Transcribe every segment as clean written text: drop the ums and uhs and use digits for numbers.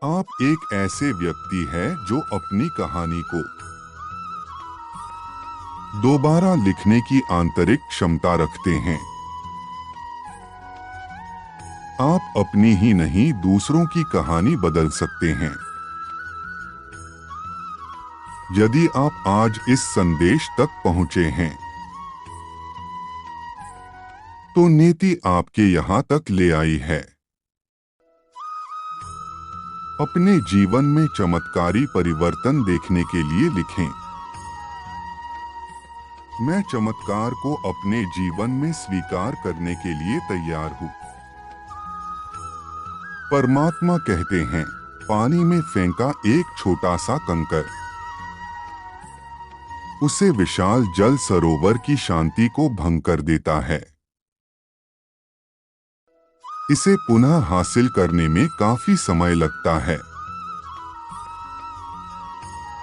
आप एक ऐसे व्यक्ति हैं जो अपनी कहानी को दोबारा लिखने की आंतरिक क्षमता रखते हैं। आप अपनी ही नहीं दूसरों की कहानी बदल सकते हैं। यदि आप आज इस संदेश तक पहुंचे हैं तो नीति आपके यहां तक ले आई है। अपने जीवन में चमत्कारी परिवर्तन देखने के लिए लिखें। मैं चमत्कार को अपने जीवन में स्वीकार करने के लिए तैयार हूं। परमात्मा कहते हैं, पानी में फेंका एक छोटा सा कंकर उसे विशाल जल सरोवर की शांति को भंग कर देता है। इसे पुनः हासिल करने में काफी समय लगता है।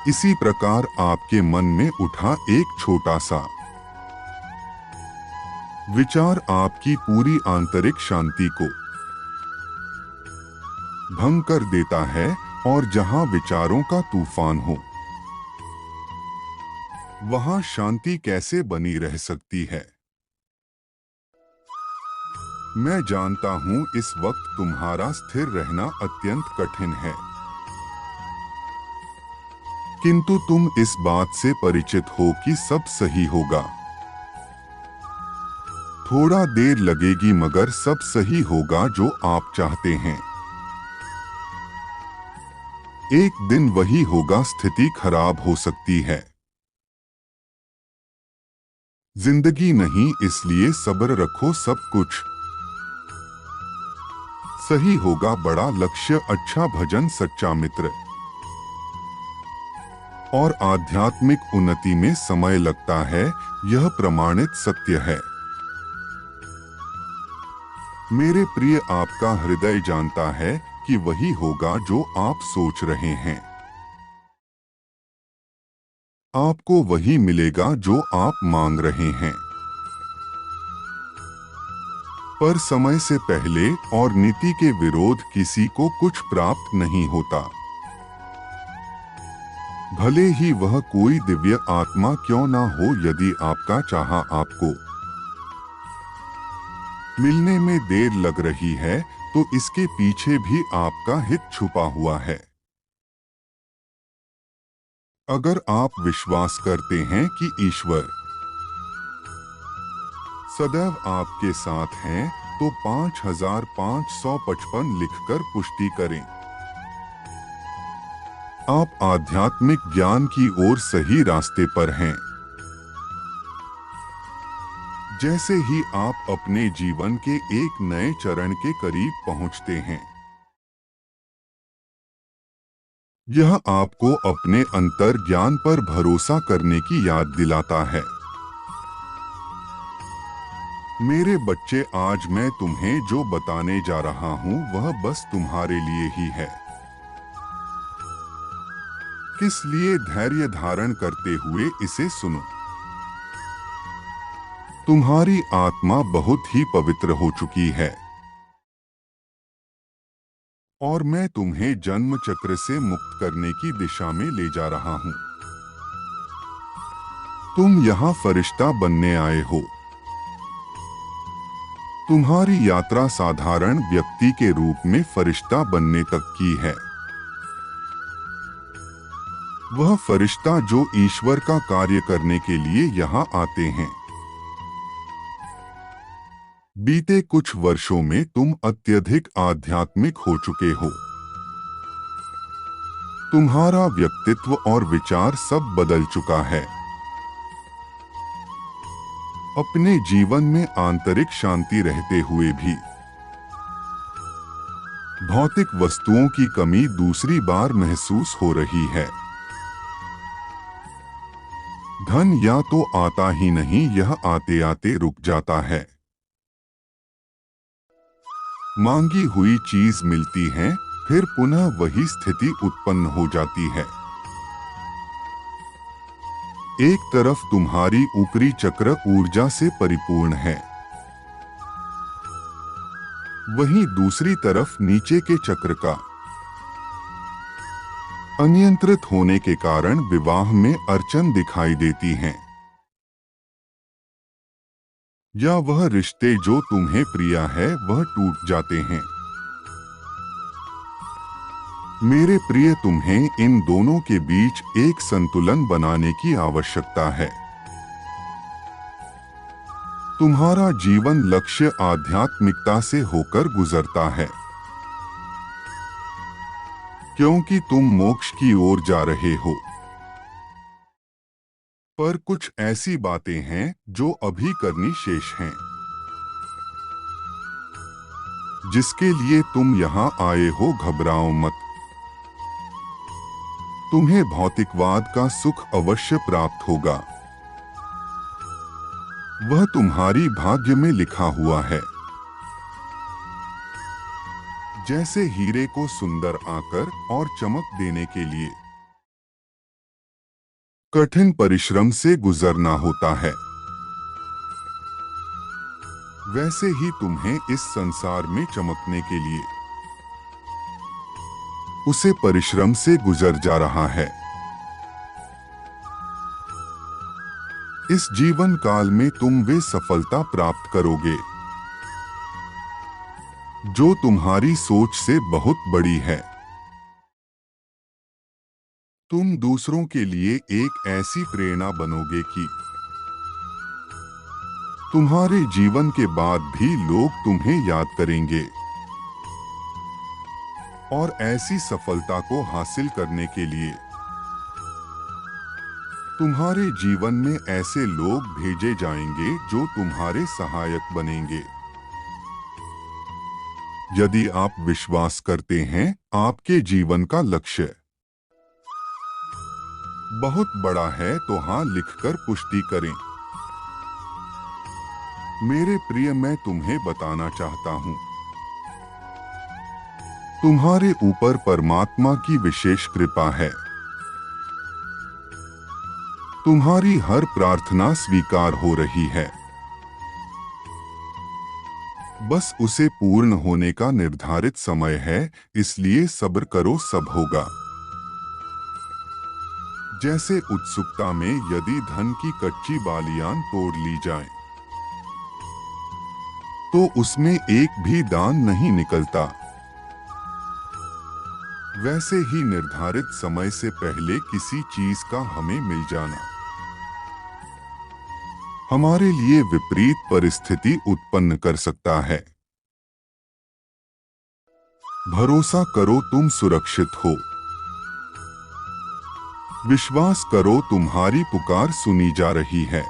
इसी प्रकार आपके मन में उठा एक छोटा सा विचार आपकी पूरी आंतरिक शांति को भंग कर देता है, और जहां विचारों का तूफान हो वहां शांति कैसे बनी रह सकती है। मैं जानता हूं इस वक्त तुम्हारा स्थिर रहना अत्यंत कठिन है, किंतु तुम इस बात से परिचित हो कि सब सही होगा। थोड़ा देर लगेगी मगर सब सही होगा जो आप चाहते हैं। एक दिन वही होगा, स्थिति खराब हो सकती है। जिंदगी नहीं, इसलिए सब्र रखो, सब कुछ सही होगा। बड़ा लक्ष्य, अच्छा भजन, सच्चा मित्र और आध्यात्मिक उन्नति में समय लगता है, यह प्रमाणित सत्य है। मेरे प्रिय, आपका हृदय जानता है कि वही होगा जो आप सोच रहे हैं। आपको वही मिलेगा जो आप मांग रहे हैं। पर समय से पहले और नीति के विरोध किसी को कुछ प्राप्त नहीं होता, भले ही वह कोई दिव्य आत्मा क्यों ना हो। यदि आपका चाहा आपको मिलने में देर लग रही है तो इसके पीछे भी आपका हित छुपा हुआ है। अगर आप विश्वास करते हैं कि ईश्वर सदैव आपके साथ हैं तो 5555 लिखकर पुष्टि करें। आप आध्यात्मिक ज्ञान की ओर सही रास्ते पर हैं। जैसे ही आप अपने जीवन के एक नए चरण के करीब पहुंचते हैं, यह आपको अपने अंतर ज्ञान पर भरोसा करने की याद दिलाता है। मेरे बच्चे, आज मैं तुम्हें जो बताने जा रहा हूं वह बस तुम्हारे लिए ही है। किस लिए धैर्य धारण करते हुए इसे सुनो। तुम्हारी आत्मा बहुत ही पवित्र हो चुकी है और मैं तुम्हें जन्म चक्र से मुक्त करने की दिशा में ले जा रहा हूं। तुम यहां फरिश्ता बनने आए हो। तुम्हारी यात्रा साधारण व्यक्ति के रूप में फरिश्ता बनने तक की है। वह फरिश्ता जो ईश्वर का कार्य करने के लिए यहाँ आते हैं। बीते कुछ वर्षों में तुम अत्यधिक आध्यात्मिक हो चुके हो। तुम्हारा व्यक्तित्व और विचार सब बदल चुका है। अपने जीवन में आंतरिक शांति रहते हुए भी भौतिक वस्तुओं की कमी दूसरी बार महसूस हो रही है। धन या तो आता ही नहीं, यह आते आते रुक जाता है। मांगी हुई चीज मिलती है, फिर पुनः वही स्थिति उत्पन्न हो जाती है। एक तरफ तुम्हारी ऊपरी चक्र ऊर्जा से परिपूर्ण है, वहीं दूसरी तरफ नीचे के चक्र का अनियंत्रित होने के कारण विवाह में अड़चन दिखाई देती हैं, या वह रिश्ते जो तुम्हें प्रिय है वह टूट जाते हैं। मेरे प्रिय, तुम्हें इन दोनों के बीच एक संतुलन बनाने की आवश्यकता है। तुम्हारा जीवन लक्ष्य आध्यात्मिकता से होकर गुजरता है, क्योंकि तुम मोक्ष की ओर जा रहे हो। पर कुछ ऐसी बातें हैं जो अभी करनी शेष हैं, जिसके लिए तुम यहाँ आए हो। घबराओ मत। तुम्हें भौतिकवाद का सुख अवश्य प्राप्त होगा, वह तुम्हारी भाग्य में लिखा हुआ है। जैसे हीरे को सुंदर आकर और चमक देने के लिए कठिन परिश्रम से गुजरना होता है, वैसे ही तुम्हें इस संसार में चमकने के लिए उसे परिश्रम से गुजर जा रहा है। इस जीवन काल में तुम वे सफलता प्राप्त करोगे जो तुम्हारी सोच से बहुत बड़ी है। तुम दूसरों के लिए एक ऐसी प्रेरणा बनोगे कि तुम्हारे जीवन के बाद भी लोग तुम्हें याद करेंगे, और ऐसी सफलता को हासिल करने के लिए तुम्हारे जीवन में ऐसे लोग भेजे जाएंगे जो तुम्हारे सहायक बनेंगे। यदि आप विश्वास करते हैं आपके जीवन का लक्ष्य बहुत बड़ा है तो हाँ लिखकर पुष्टि करें। मेरे प्रिय, मैं तुम्हें बताना चाहता हूं, तुम्हारे ऊपर परमात्मा की विशेष कृपा है। तुम्हारी हर प्रार्थना स्वीकार हो रही है, बस उसे पूर्ण होने का निर्धारित समय है, इसलिए सब्र करो, सब होगा। जैसे उत्सुकता में यदि धन की कच्ची बालियां तोड़ ली जाए तो उसमें एक भी दान नहीं निकलता, वैसे ही निर्धारित समय से पहले किसी चीज का हमें मिल जाना हमारे लिए विपरीत परिस्थिति उत्पन्न कर सकता है। भरोसा करो, तुम सुरक्षित हो। विश्वास करो, तुम्हारी पुकार सुनी जा रही है।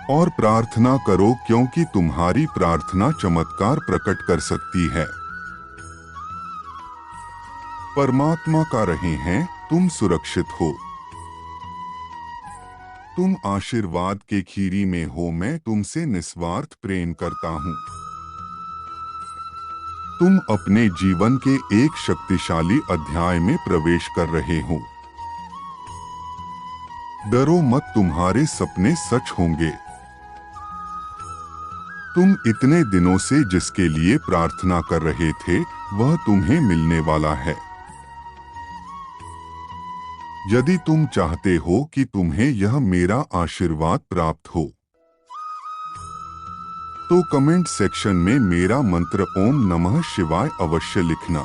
और प्रार्थना करो, क्योंकि तुम्हारी प्रार्थना चमत्कार प्रकट कर सकती है। परमात्मा का रहे हैं, तुम सुरक्षित हो। तुम आशीर्वाद के खीरी में हो, मैं तुमसे निस्वार्थ प्रेम करता हूँ। तुम अपने जीवन के एक शक्तिशाली अध्याय में प्रवेश कर रहे हो। डरो मत, तुम्हारे सपने सच होंगे। तुम इतने दिनों से जिसके लिए प्रार्थना कर रहे थे वह तुम्हें मिलने वाला है। यदि तुम चाहते हो कि तुम्हें यह मेरा आशीर्वाद प्राप्त हो तो कमेंट सेक्शन में मेरा मंत्र ओम नमः शिवाय अवश्य लिखना।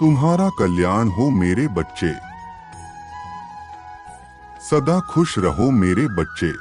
तुम्हारा कल्याण हो मेरे बच्चे, सदा खुश रहो मेरे बच्चे।